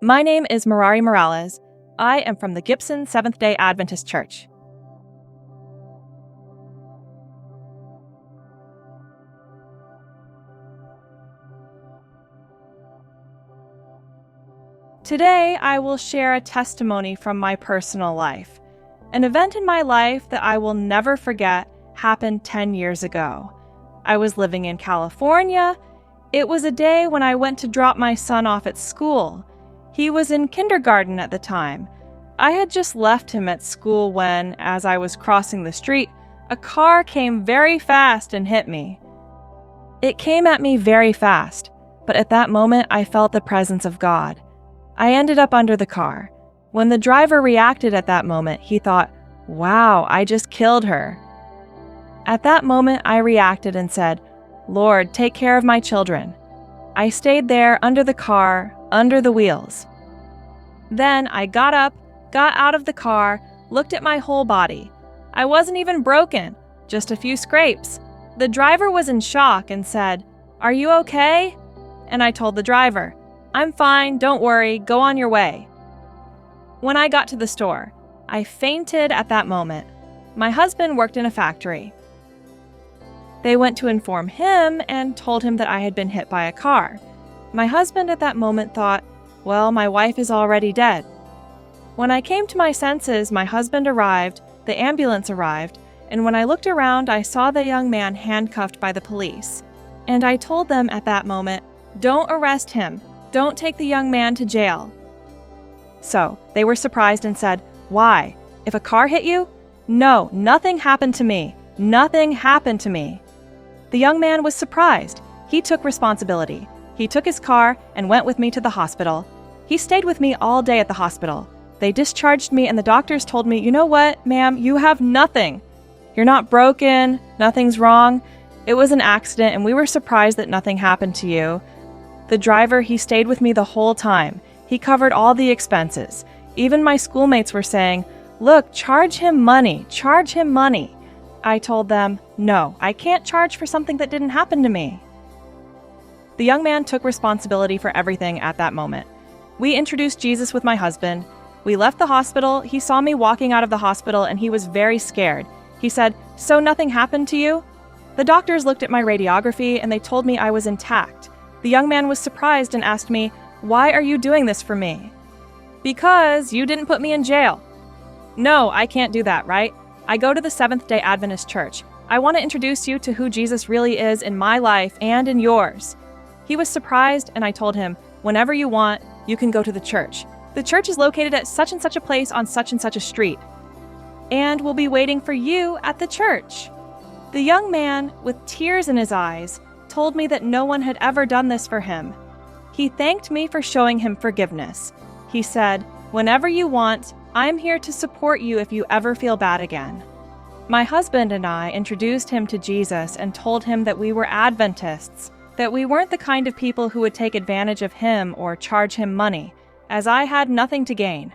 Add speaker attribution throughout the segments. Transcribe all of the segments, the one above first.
Speaker 1: My name is Merari Morales. I am from the Gypsum Seventh-day Adventist Church. Today, I will share a testimony from my personal life. An event in my life that I will never forget happened 10 years ago. I was living in California. It was a day when I went to drop my son off at school. He was in kindergarten at the time. I had just left him at school when, as I was crossing the street, a car came very fast and hit me. It came at me very fast, but at that moment I felt the presence of God. I ended up under the car. When the driver reacted at that moment, he thought, "Wow, I just killed her." At that moment, I reacted and said, "Lord, take care of my children." I stayed there under the car, under the wheels. Then I got up, got out of the car, looked at my whole body. I wasn't even broken, just a few scrapes. The driver was in shock and said, "Are you okay?" And I told the driver, "I'm fine, don't worry, go on your way." When I got to the store, I fainted at that moment. My husband worked in a factory. They went to inform him and told him that I had been hit by a car. My husband at that moment thought, "Well, my wife is already dead." When I came to my senses, my husband arrived, the ambulance arrived, and when I looked around, I saw the young man handcuffed by the police. And I told them at that moment, "Don't arrest him. Don't take the young man to jail." So they were surprised and said, "Why? If a car hit you?" "No, nothing happened to me. Nothing happened to me." The young man was surprised. He took responsibility. He took his car and went with me to the hospital. He stayed with me all day at the hospital. They discharged me and the doctors told me, "You know what, ma'am, you have nothing. You're not broken, nothing's wrong. It was an accident and we were surprised that nothing happened to you." The driver, he stayed with me the whole time. He covered all the expenses. Even my schoolmates were saying, "Look, charge him money, charge him money." I told them, "No, I can't charge for something that didn't happen to me." The young man took responsibility for everything at that moment. We introduced Jesus with my husband. We left the hospital. He saw me walking out of the hospital and he was very scared. He said, "So nothing happened to you?" The doctors looked at my radiography and they told me I was intact. The young man was surprised and asked me, "Why are you doing this for me?" "Because you didn't put me in jail." "No, I can't do that, right? I go to the Seventh-day Adventist Church. I want to introduce you to who Jesus really is in my life and in yours." He was surprised and I told him, "Whenever you want, you can go to the church. The church is located at such and such a place on such and such a street. And we'll be waiting for you at the church." The young man, with tears in his eyes, told me that no one had ever done this for him. He thanked me for showing him forgiveness. He said, "Whenever you want, I'm here to support you if you ever feel bad again." My husband and I introduced him to Jesus and told him that we were Adventists, that we weren't the kind of people who would take advantage of him or charge him money, as I had nothing to gain.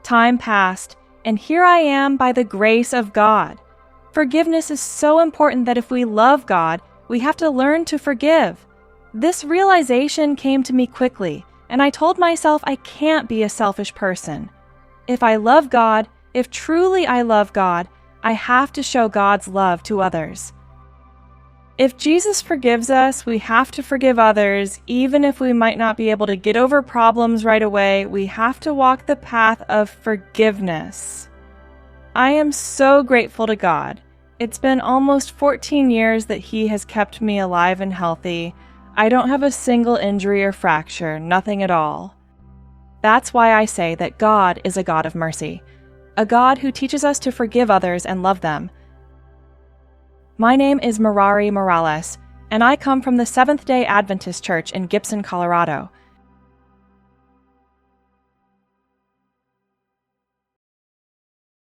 Speaker 1: Time passed, and here I am by the grace of God. Forgiveness is so important that if we love God, we have to learn to forgive. This realization came to me quickly, and I told myself I can't be a selfish person. If I love God, if truly I love God, I have to show God's love to others. If Jesus forgives us, we have to forgive others. Even if we might not be able to get over problems right away, we have to walk the path of forgiveness. I am so grateful to God. It's been almost 14 years that He has kept me alive and healthy. I don't have a single injury or fracture, nothing at all. That's why I say that God is a God of mercy, a God who teaches us to forgive others and love them. My name is Merari Morales, and I come from the Seventh-day Adventist Church in Gypsum, Colorado.